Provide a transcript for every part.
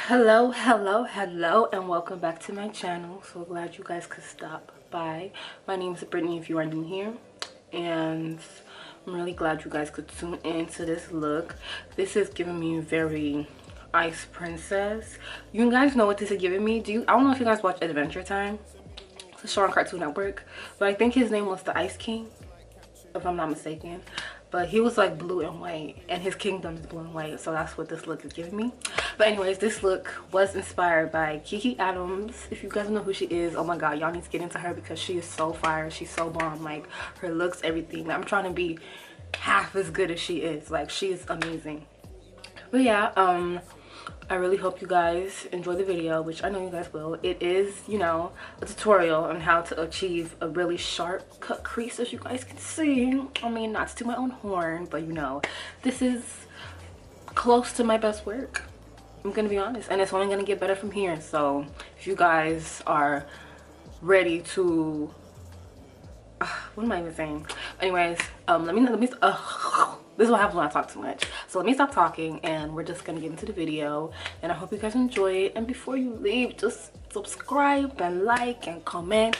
Hello, and welcome back to my channel. So glad you guys could stop by. My name is Brittany if you are new here, and I'm really glad you guys could tune in to this look. This is giving me very Ice Princess. You guys know what this is giving me? I don't know if you guys watch Adventure Time. It's a show on Cartoon Network, but I think his name was the Ice King, if I'm not mistaken. But he was like blue and white, and his kingdom is blue and white, so that's what this look is giving me. But anyways, this look was inspired by Kiki Adams. If you guys know who she is, oh my god, y'all need to get into her because she is so fire. She's so bomb. Like, her looks, everything. I'm trying to be half as good as she is. Like, she is amazing. But yeah, I really hope you guys enjoy the video, which I know you guys will. It is, you know, a tutorial on how to achieve a really sharp cut crease, as you guys can see. I mean, not to my own horn, but you know, this is close to my best work. I'm gonna be honest, and it's only gonna get better from here. So if you guys are ready to, what am I even saying? Anyways, this is what happens when I talk too much. So let me stop talking and we're just gonna get into the video. And I hope you guys enjoy it. And before you leave, just subscribe and like and comment.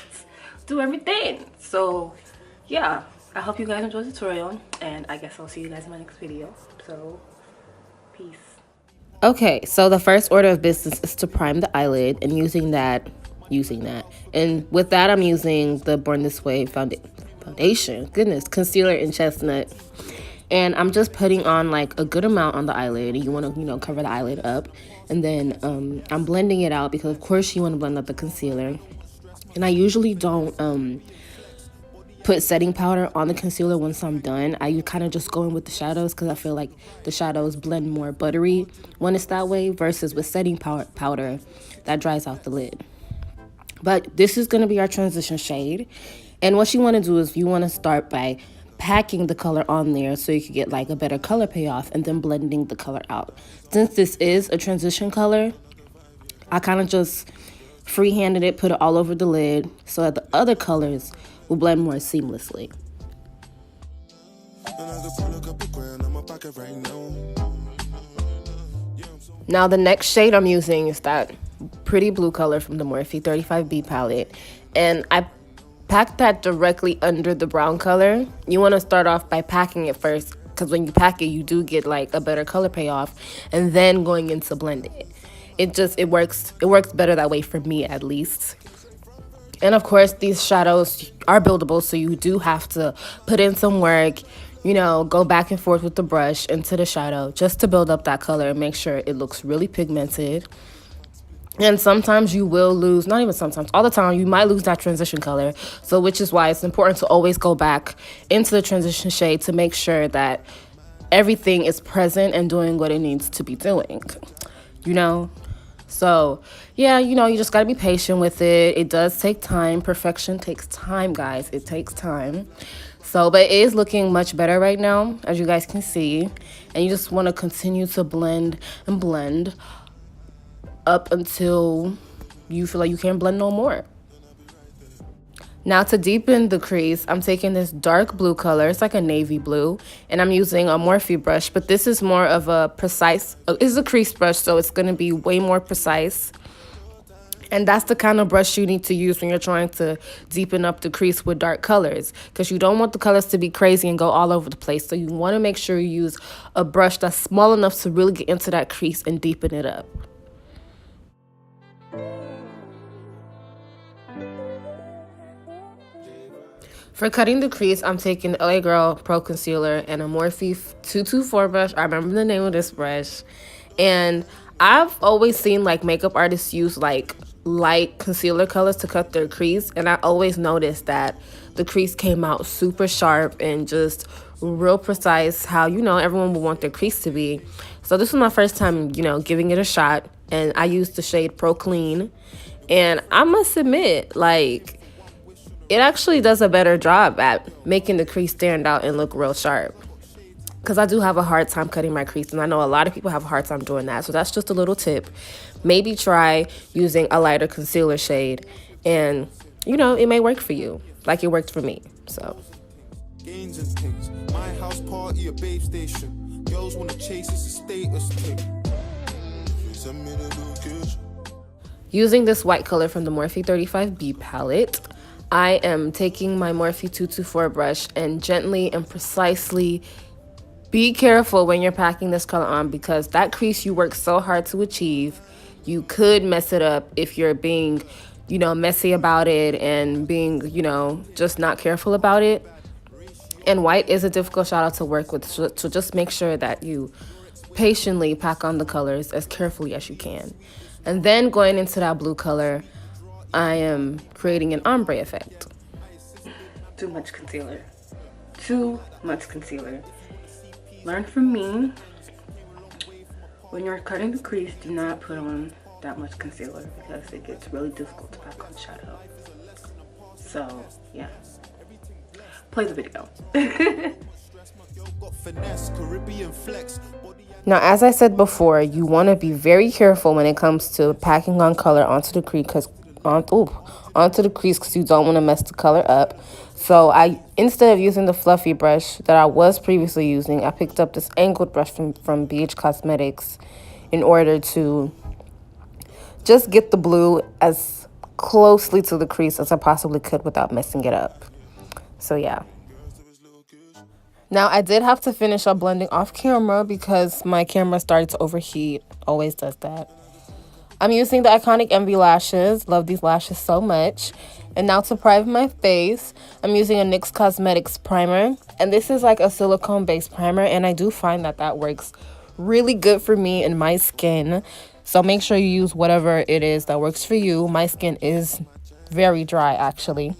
Do everything. So yeah, I hope you guys enjoy the tutorial. And I guess I'll see you guys in my next video. So peace. Okay, so the first order of business is to prime the eyelid, and using that. And with that, I'm using the Born This Way foundation. Goodness, concealer in Chestnut. And I'm just putting on like a good amount on the eyelid, and you want to, you know, cover the eyelid up. And then I'm blending it out because of course you want to blend out the concealer. And I usually don't put setting powder on the concealer once I'm done. I kind of just go in with the shadows because I feel like the shadows blend more buttery when it's that way versus with setting powder that dries out the lid. But this is going to be our transition shade. And what you want to do is you want to start by packing the color on there so you can get like a better color payoff, and then blending the color out. Since this is a transition color, I kind of just freehanded it, put it all over the lid so that the other colors will blend more seamlessly. Now the next shade I'm using is that pretty blue color from the Morphe 35B palette, and I pack that directly under the brown color. You want to start off by packing it first, because when you pack it, you do get like a better color payoff, and then going into blending it. It works better that way for me, at least. And of course, these shadows are buildable, so you do have to put in some work, you know, go back and forth with the brush into the shadow just to build up that color and make sure it looks really pigmented. And sometimes you will lose, not even sometimes, all the time, you might lose that transition color. So which is why it's important to always go back into the transition shade to make sure that everything is present and doing what it needs to be doing, you know? So yeah, you know, you just gotta be patient with it. It does take time. Perfection takes time, guys. It takes time. So, but it is looking much better right now, as you guys can see. And you just wanna continue to blend and blend up until you feel like you can't blend no more. Now to deepen the crease, I'm taking this dark blue color. It's like a navy blue, and I'm using a Morphe brush, but this is more of a precise, it's a crease brush, so it's gonna be way more precise. And that's the kind of brush you need to use when you're trying to deepen up the crease with dark colors, because you don't want the colors to be crazy and go all over the place. So you want to make sure you use a brush that's small enough to really get into that crease and deepen it up. For cutting the crease, I'm taking the LA Girl Pro Concealer and a Morphe 224 brush. I remember the name of this brush. And I've always seen like makeup artists use like light concealer colors to cut their crease. And I always noticed that the crease came out super sharp and just real precise, how, you know, everyone would want their crease to be. So this was my first time, you know, giving it a shot. And I used the shade Pro Clean. And I must admit, like, it actually does a better job at making the crease stand out and look real sharp. Because I do have a hard time cutting my crease, and I know a lot of people have a hard time doing that. So that's just a little tip. Maybe try using a lighter concealer shade, and, you know, it may work for you, like it worked for me. So. My house party, a babe station. Girls wanna chase, it's a status thing. Using this white color from the Morphe 35B palette, I am taking my Morphe 224 brush and gently and precisely, be careful when you're packing this color on, because that crease you work so hard to achieve, you could mess it up if you're being, you know, messy about it and being, you know, just not careful about it. And white is a difficult shadow to work with, so just make sure that you patiently pack on the colors as carefully as you can. And then going into that blue color, I am creating an ombre effect. Too much concealer. Too much concealer. Learn from me. When you're cutting the crease, do not put on that much concealer because it gets really difficult to pack on shadow. So, yeah. Play the video. Now, as I said before, you want to be very careful when it comes to packing on color onto the crease because you don't want to mess the color up. So instead of using the fluffy brush that I was previously using, I picked up this angled brush from BH Cosmetics in order to just get the blue as closely to the crease as I possibly could without messing it up. So yeah. Now, I did have to finish up blending off camera because my camera started to overheat. Always does that. I'm using the iconic ienvy lashes. Love these lashes so much. And now to prime my face, I'm using a NYX Cosmetics primer. And this is like a silicone-based primer. And I do find that that works really good for me and my skin. So make sure you use whatever it is that works for you. My skin is very dry, actually.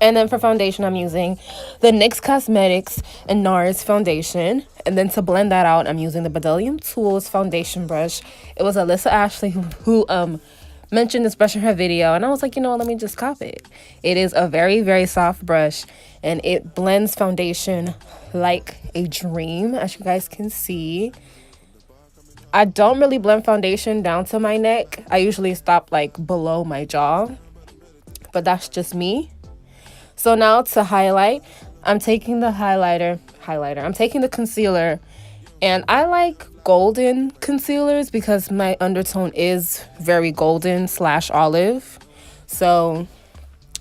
And then for foundation, I'm using the NYX Cosmetics and Nars foundation. And then to blend that out, I'm using the Bedellium Tools foundation brush. It was Alyssa Ashley who mentioned this brush in her video. And I was like, you know what, let me just copy it. It is a very, very soft brush. And it blends foundation like a dream, as you guys can see. I don't really blend foundation down to my neck. I usually stop like below my jaw. But that's just me. So now to highlight, I'm taking the I'm taking the concealer, and I like golden concealers because my undertone is very golden / olive. So,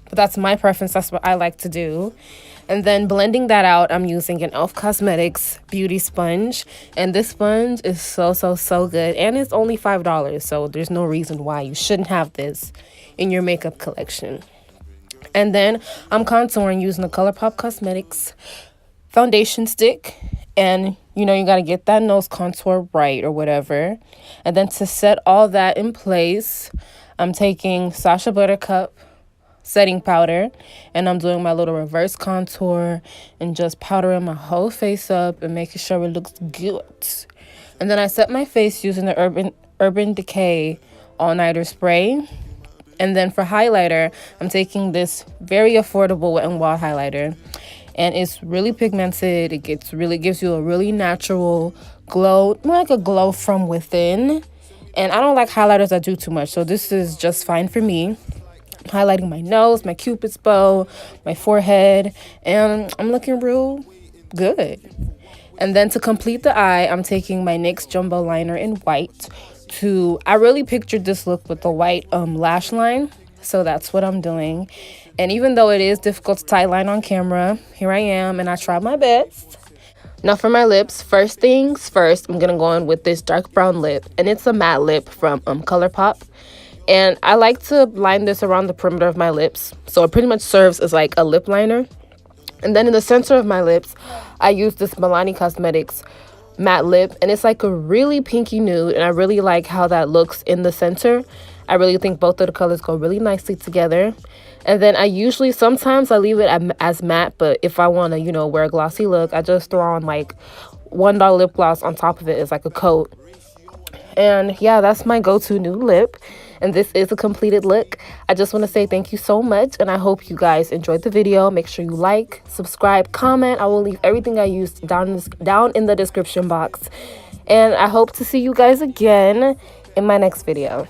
but that's my preference. That's what I like to do. And then blending that out, I'm using an e.l.f. Cosmetics beauty sponge. And this sponge is so good. And it's only $5. So there's no reason why you shouldn't have this in your makeup collection. And then I'm contouring using the Colourpop Cosmetics foundation stick. And, you know, you got to get that nose contour right or whatever. And then to set all that in place, I'm taking Sacha Buttercup setting powder. And I'm doing my little reverse contour and just powdering my whole face up and making sure it looks good. And then I set my face using the Urban Decay all-nighter spray. And then for highlighter, I'm taking this very affordable Wet n Wild highlighter. And it's really pigmented. It really gives you a really natural glow, more like a glow from within. And I don't like highlighters that do too much, so this is just fine for me. I'm highlighting my nose, my cupid's bow, my forehead, and I'm looking real good. And then to complete the eye, I'm taking my NYX Jumbo Liner in white. I really pictured this look with the white lash line, so that's what I'm doing. And even though it is difficult to tight line on camera, here I am, and I tried my best. Now for my lips, first things first, I'm gonna go in with this dark brown lip, and it's a matte lip from Colourpop. And I like to line this around the perimeter of my lips, so it pretty much serves as like a lip liner. And then in the center of my lips, I use this Milani Cosmetics matte lip, and it's like a really pinky nude, and I really like how that looks in the center. I really think both of the colors go really nicely together. And then sometimes I leave it as matte, but if I want to, you know, wear a glossy look, I just throw on like $1 lip gloss on top of it as like a coat. And yeah, that's my go-to nude lip, and this is a completed look. I just want to say thank you so much, and I hope you guys enjoyed the video. Make sure you like, subscribe, comment. I will leave everything I used down in the description box, and I hope to see you guys again in my next video.